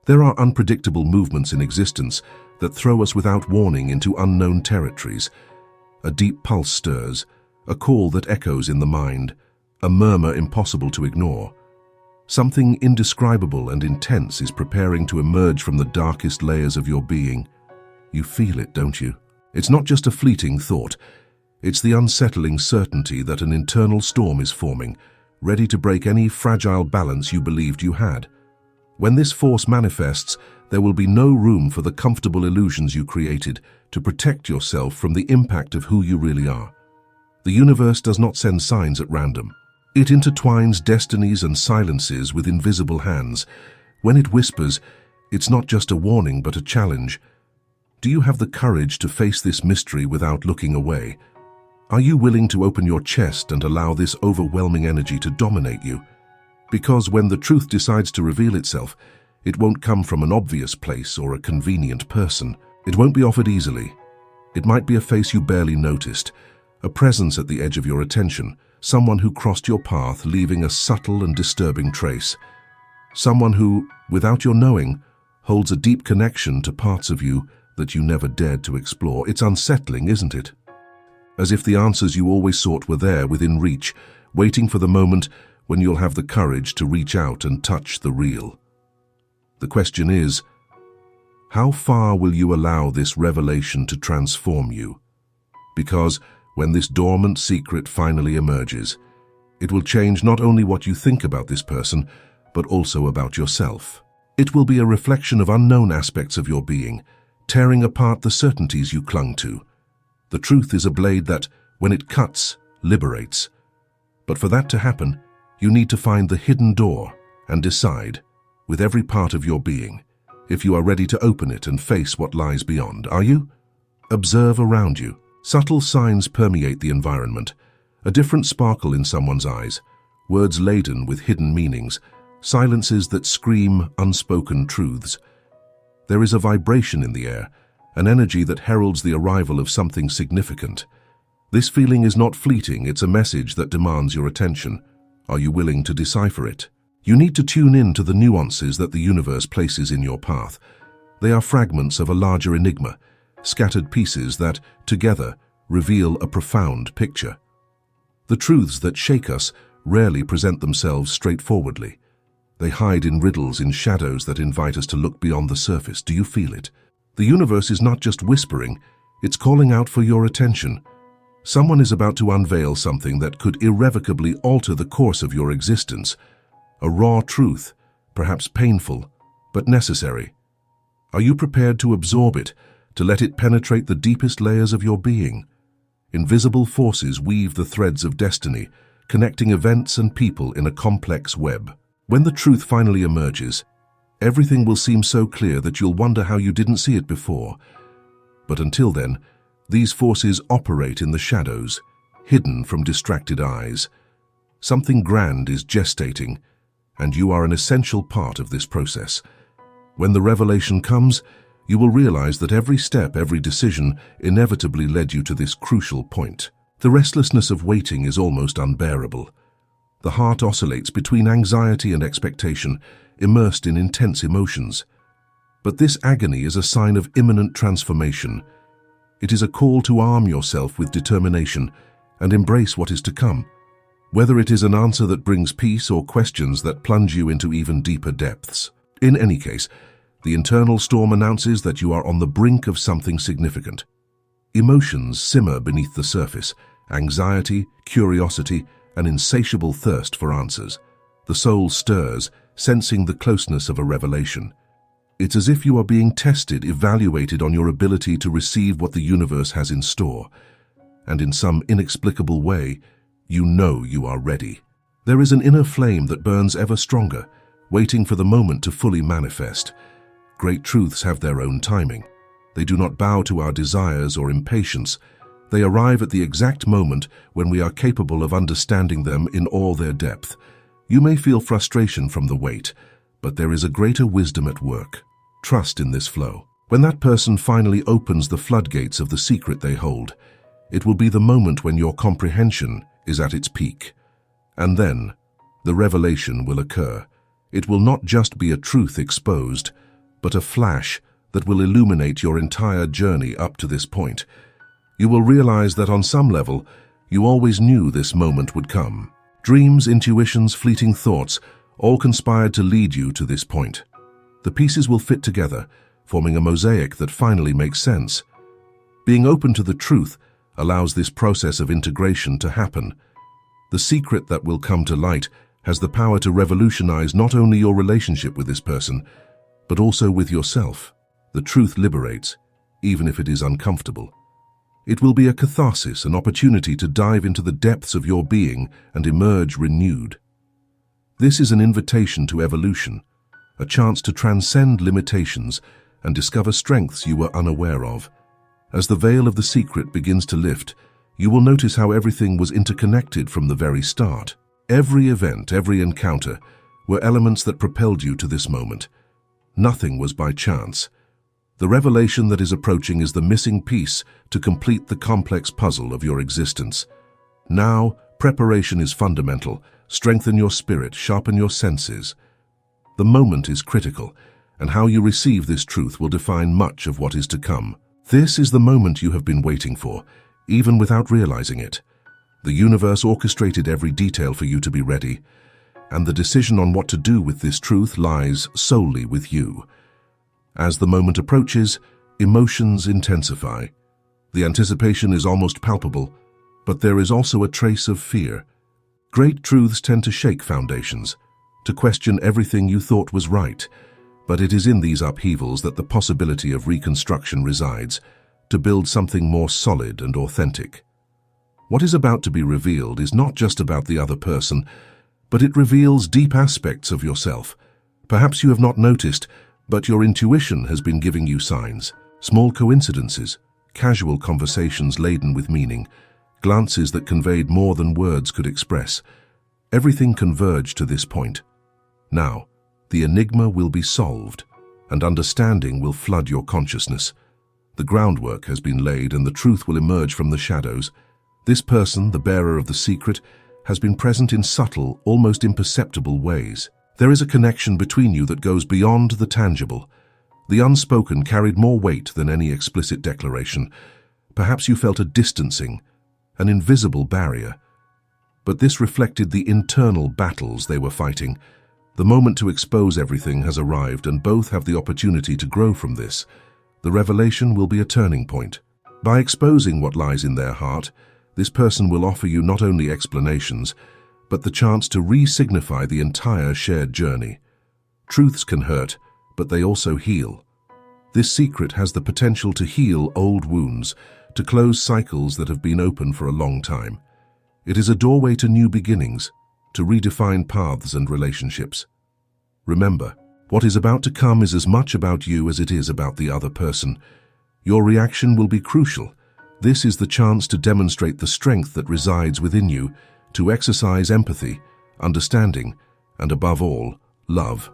There are unpredictable movements in existence that throw us without warning into unknown territories. A deep pulse stirs, a call that echoes in the mind, a murmur impossible to ignore. Something indescribable and intense is preparing to emerge from the darkest layers of your being. You feel it, don't you? It's not just a fleeting thought. It's the unsettling certainty that an internal storm is forming, ready to break any fragile balance you believed you had. When this force manifests, there will be no room for the comfortable illusions you created to protect yourself from the impact of who you really are. The universe does not send signs at random. It intertwines destinies and silences with invisible hands. When it whispers, it's not just a warning but a challenge. Do you have the courage to face this mystery without looking away? Are you willing to open your chest and allow this overwhelming energy to dominate you? Because when the truth decides to reveal itself, it won't come from an obvious place or a convenient person. It won't be offered easily. It might be a face you barely noticed, a presence at the edge of your attention, someone who crossed your path, leaving a subtle and disturbing trace. Someone who, without your knowing, holds a deep connection to parts of you that you never dared to explore. It's unsettling, isn't it? As if the answers you always sought were there within reach, waiting for the moment when you'll have the courage to reach out and touch the real. The question is, how far will you allow this revelation to transform you? Because when this dormant secret finally emerges, it will change not only what you think about this person, but also about yourself. It will be a reflection of unknown aspects of your being, tearing apart the certainties you clung to. The truth is a blade that, when it cuts, liberates. But for that to happen, you need to find the hidden door and decide, with every part of your being, if you are ready to open it and face what lies beyond. Are you? Observe around you. Subtle signs permeate the environment, a different sparkle in someone's eyes, words laden with hidden meanings, silences that scream unspoken truths. There is a vibration in the air, an energy that heralds the arrival of something significant. This feeling is not fleeting, it's a message that demands your attention. Are you willing to decipher it? You need to tune in to the nuances that the universe places in your path. They are fragments of a larger enigma, scattered pieces that, together, reveal a profound picture. The truths that shake us rarely present themselves straightforwardly. They hide in riddles, in shadows that invite us to look beyond the surface. Do you feel it? The universe is not just whispering, it's calling out for your attention. Someone is about to unveil something that could irrevocably alter the course of your existence. A raw truth, perhaps painful, but necessary. Are you prepared to absorb it, to let it penetrate the deepest layers of your being? Invisible forces weave the threads of destiny, connecting events and people in a complex web. When the truth finally emerges, everything will seem so clear that you'll wonder how you didn't see it before. But until then, these forces operate in the shadows, hidden from distracted eyes. Something grand is gestating, and you are an essential part of this process. When the revelation comes, you will realize that every step, every decision inevitably led you to this crucial point. The restlessness of waiting is almost unbearable. The heart oscillates between anxiety and expectation, immersed in intense emotions. But this agony is a sign of imminent transformation. It is a call to arm yourself with determination and embrace what is to come, whether it is an answer that brings peace or questions that plunge you into even deeper depths. In any case, the internal storm announces that you are on the brink of something significant. Emotions simmer beneath the surface, anxiety, curiosity, an insatiable thirst for answers. The soul stirs, sensing the closeness of a revelation. It's as if you are being tested, evaluated on your ability to receive what the universe has in store. And in some inexplicable way, you know you are ready. There is an inner flame that burns ever stronger, waiting for the moment to fully manifest. Great truths have their own timing. They do not bow to our desires or impatience. They arrive at the exact moment when we are capable of understanding them in all their depth. You may feel frustration from the wait, but there is a greater wisdom at work. Trust in this flow. When that person finally opens the floodgates of the secret they hold, it will be the moment when your comprehension is at its peak. And then, the revelation will occur. It will not just be a truth exposed, but a flash that will illuminate your entire journey up to this point. You will realize that on some level, you always knew this moment would come. Dreams, intuitions, fleeting thoughts, all conspired to lead you to this point. The pieces will fit together, forming a mosaic that finally makes sense. Being open to the truth allows this process of integration to happen. The secret that will come to light has the power to revolutionize not only your relationship with this person, but also with yourself. The truth liberates, even if it is uncomfortable. It will be a catharsis, an opportunity to dive into the depths of your being and emerge renewed. This is an invitation to evolution, a chance to transcend limitations and discover strengths you were unaware of. As the veil of the secret begins to lift, you will notice how everything was interconnected from the very start. Every event, every encounter, were elements that propelled you to this moment. Nothing was by chance. The revelation that is approaching is the missing piece to complete the complex puzzle of your existence. Now, preparation is fundamental. Strengthen your spirit, sharpen your senses. The moment is critical, and how you receive this truth will define much of what is to come. This is the moment you have been waiting for, even without realizing it. The universe orchestrated every detail for you to be ready, and the decision on what to do with this truth lies solely with you. As the moment approaches, emotions intensify. The anticipation is almost palpable, but there is also a trace of fear. Great truths tend to shake foundations, to question everything you thought was right, but it is in these upheavals that the possibility of reconstruction resides, to build something more solid and authentic. What is about to be revealed is not just about the other person, but it reveals deep aspects of yourself. Perhaps you have not noticed, but your intuition has been giving you signs. Small coincidences, casual conversations laden with meaning, glances that conveyed more than words could express. Everything converged to this point. Now, the enigma will be solved, and understanding will flood your consciousness. The groundwork has been laid, and the truth will emerge from the shadows. This person, the bearer of the secret, has been present in subtle, almost imperceptible ways. There is a connection between you that goes beyond the tangible. The unspoken carried more weight than any explicit declaration. Perhaps you felt a distancing, an invisible barrier. But this reflected the internal battles they were fighting. The moment to expose everything has arrived, and both have the opportunity to grow from this. The revelation will be a turning point. By exposing what lies in their heart, this person will offer you not only explanations, but the chance to re-signify the entire shared journey. Truths can hurt, but they also heal. This secret has the potential to heal old wounds, to close cycles that have been open for a long time. It is a doorway to new beginnings, to redefine paths and relationships. Remember, what is about to come is as much about you as it is about the other person. Your reaction will be crucial. This is the chance to demonstrate the strength that resides within you, to exercise empathy, understanding, and above all, love.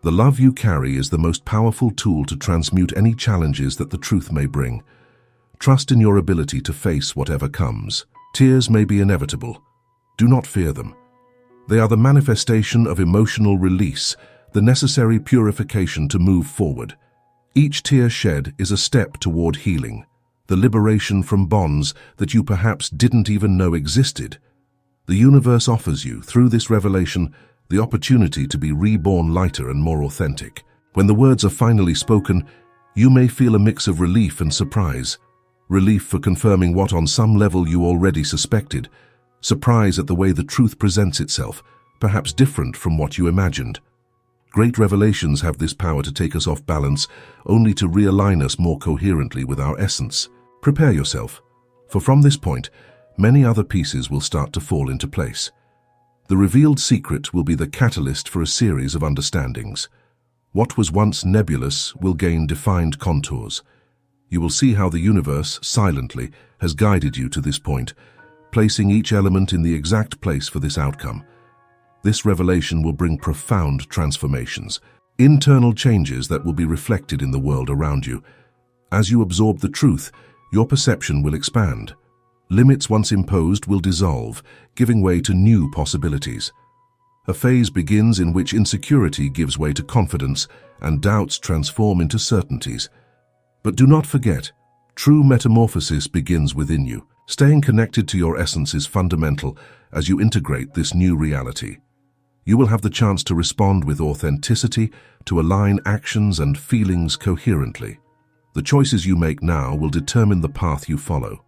The love you carry is the most powerful tool to transmute any challenges that the truth may bring. Trust in your ability to face whatever comes. Tears may be inevitable. Do not fear them. They are the manifestation of emotional release, the necessary purification to move forward. Each tear shed is a step toward healing, the liberation from bonds that you perhaps didn't even know existed. The universe offers you, through this revelation, the opportunity to be reborn lighter and more authentic. When the words are finally spoken, you may feel a mix of relief and surprise. Relief for confirming what on some level you already suspected. Surprise at the way the truth presents itself, perhaps different from what you imagined. Great revelations have this power to take us off balance, only to realign us more coherently with our essence. Prepare yourself, for from this point, many other pieces will start to fall into place. The revealed secret will be the catalyst for a series of understandings. What was once nebulous will gain defined contours. You will see how the universe, silently, has guided you to this point, placing each element in the exact place for this outcome. This revelation will bring profound transformations, internal changes that will be reflected in the world around you. As you absorb the truth, your perception will expand. Limits once imposed will dissolve, giving way to new possibilities. A phase begins in which insecurity gives way to confidence and doubts transform into certainties. But do not forget, true metamorphosis begins within you. Staying connected to your essence is fundamental as you integrate this new reality. You will have the chance to respond with authenticity, to align actions and feelings coherently. The choices you make now will determine the path you follow.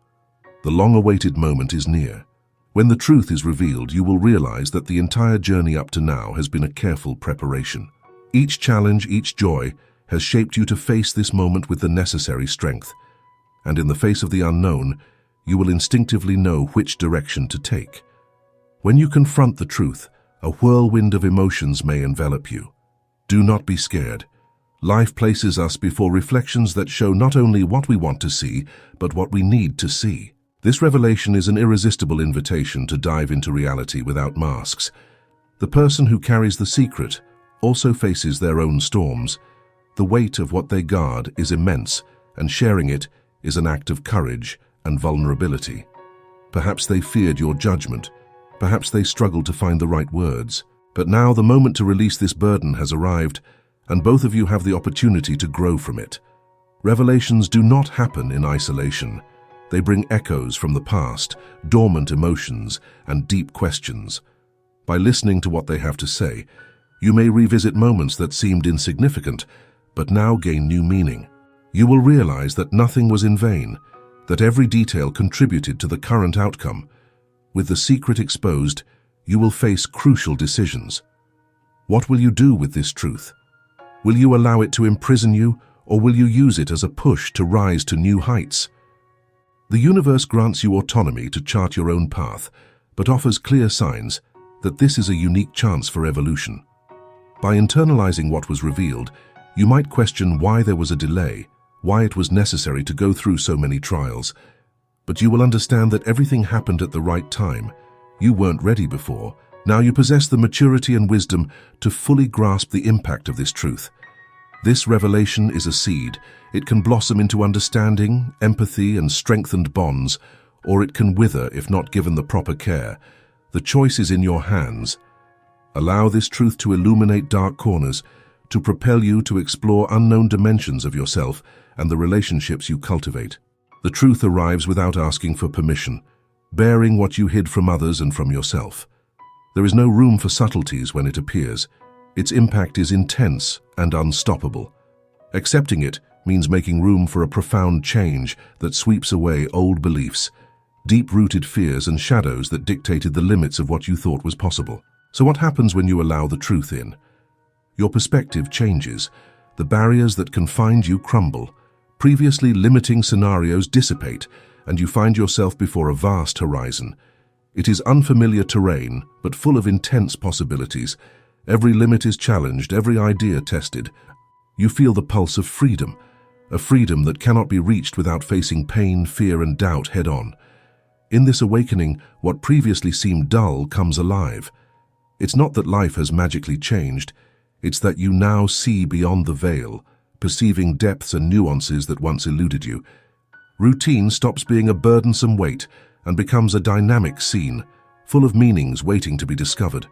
The long-awaited moment is near. When the truth is revealed, you will realize that the entire journey up to now has been a careful preparation. Each challenge, each joy, has shaped you to face this moment with the necessary strength. And in the face of the unknown, you will instinctively know which direction to take. When you confront the truth, a whirlwind of emotions may envelop you. Do not be scared. Life places us before reflections that show not only what we want to see, but what we need to see. This revelation is an irresistible invitation to dive into reality without masks. The person who carries the secret also faces their own storms. The weight of what they guard is immense, and sharing it is an act of courage and vulnerability. Perhaps they feared your judgment. Perhaps they struggled to find the right words. But now the moment to release this burden has arrived, and both of you have the opportunity to grow from it. Revelations do not happen in isolation. They bring echoes from the past, dormant emotions, and deep questions. By listening to what they have to say, you may revisit moments that seemed insignificant, but now gain new meaning. You will realize that nothing was in vain, that every detail contributed to the current outcome. With the secret exposed, you will face crucial decisions. What will you do with this truth? Will you allow it to imprison you, or will you use it as a push to rise to new heights? The universe grants you autonomy to chart your own path, but offers clear signs that this is a unique chance for evolution. By internalizing what was revealed, you might question why there was a delay, why it was necessary to go through so many trials. But you will understand that everything happened at the right time. You weren't ready before. Now you possess the maturity and wisdom to fully grasp the impact of this truth. This revelation is a seed. It can blossom into understanding, empathy, and strengthened bonds, or it can wither if not given the proper care. The choice is in your hands. Allow this truth to illuminate dark corners, to propel you to explore unknown dimensions of yourself and the relationships you cultivate. The truth arrives without asking for permission, bearing what you hid from others and from yourself. There is no room for subtleties when it appears. Its impact is intense and unstoppable. Accepting it means making room for a profound change that sweeps away old beliefs, deep-rooted fears and shadows that dictated the limits of what you thought was possible. So what happens when you allow the truth in? Your perspective changes. The barriers that confined you crumble. Previously limiting scenarios dissipate, and you find yourself before a vast horizon. It is unfamiliar terrain, but full of intense possibilities. Every limit is challenged, every idea tested. You feel the pulse of freedom, a freedom that cannot be reached without facing pain, fear, and doubt head-on. In this awakening, what previously seemed dull comes alive. It's not that life has magically changed, it's that you now see beyond the veil, perceiving depths and nuances that once eluded you. Routine stops being a burdensome weight and becomes a dynamic scene, full of meanings waiting to be discovered.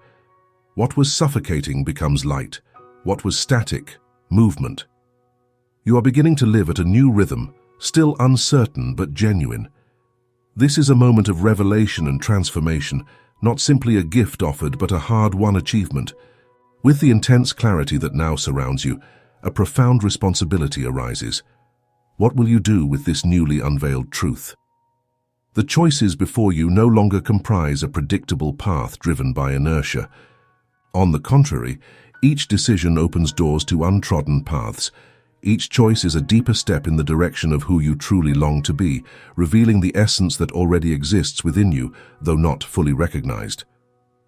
What was suffocating becomes light. What was static, movement. You are beginning to live at a new rhythm, still uncertain but genuine. This is a moment of revelation and transformation, not simply a gift offered but a hard-won achievement. With the intense clarity that now surrounds you, a profound responsibility arises. What will you do with this newly unveiled truth? The choices before you no longer comprise a predictable path driven by inertia. On the contrary, each decision opens doors to untrodden paths. Each choice is a deeper step in the direction of who you truly long to be, revealing the essence that already exists within you, though not fully recognized.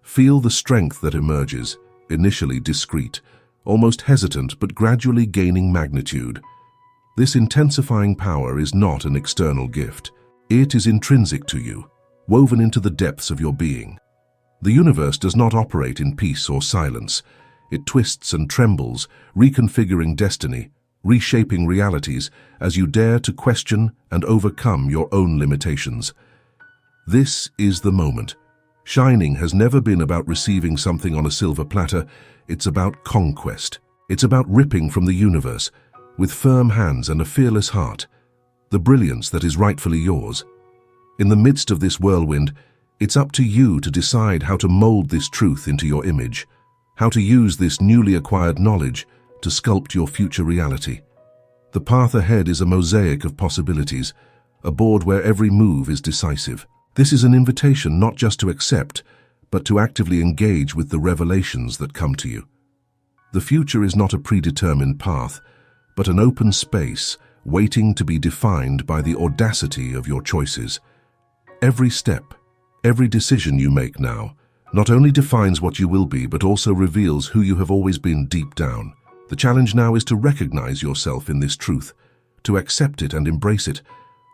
Feel the strength that emerges, initially discreet, almost hesitant but gradually gaining magnitude. This intensifying power is not an external gift. It is intrinsic to you, woven into the depths of your being. The universe does not operate in peace or silence. It twists and trembles, reconfiguring destiny, reshaping realities as you dare to question and overcome your own limitations. This is the moment. Shining has never been about receiving something on a silver platter. It's about conquest. It's about ripping from the universe, with firm hands and a fearless heart, the brilliance that is rightfully yours. In the midst of this whirlwind, it's up to you to decide how to mold this truth into your image, how to use this newly acquired knowledge to sculpt your future reality. The path ahead is a mosaic of possibilities, a board where every move is decisive. This is an invitation not just to accept, but to actively engage with the revelations that come to you. The future is not a predetermined path, but an open space waiting to be defined by the audacity of your choices. Every step, every decision you make now, not only defines what you will be, but also reveals who you have always been deep down. The challenge now is to recognize yourself in this truth, to accept it and embrace it,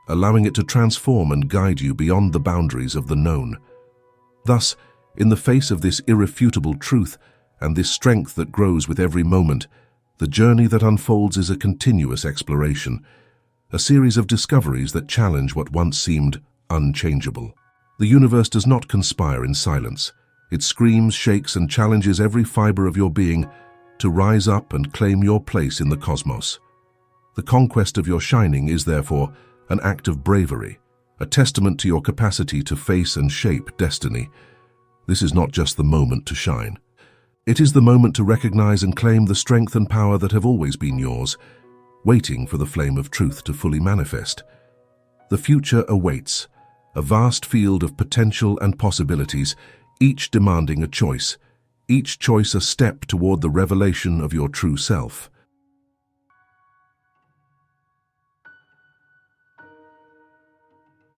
allowing it to transform and guide you beyond the boundaries of the known. Thus, in the face of this irrefutable truth and this strength that grows with every moment, the journey that unfolds is a continuous exploration, a series of discoveries that challenge what once seemed unchangeable. The universe does not conspire in silence. It screams, shakes, and challenges every fiber of your being to rise up and claim your place in the cosmos. The conquest of your shining is, therefore, an act of bravery, a testament to your capacity to face and shape destiny. This is not just the moment to shine. It is the moment to recognize and claim the strength and power that have always been yours, waiting for the flame of truth to fully manifest. The future awaits, a vast field of potential and possibilities, each demanding a choice, each choice a step toward the revelation of your true self.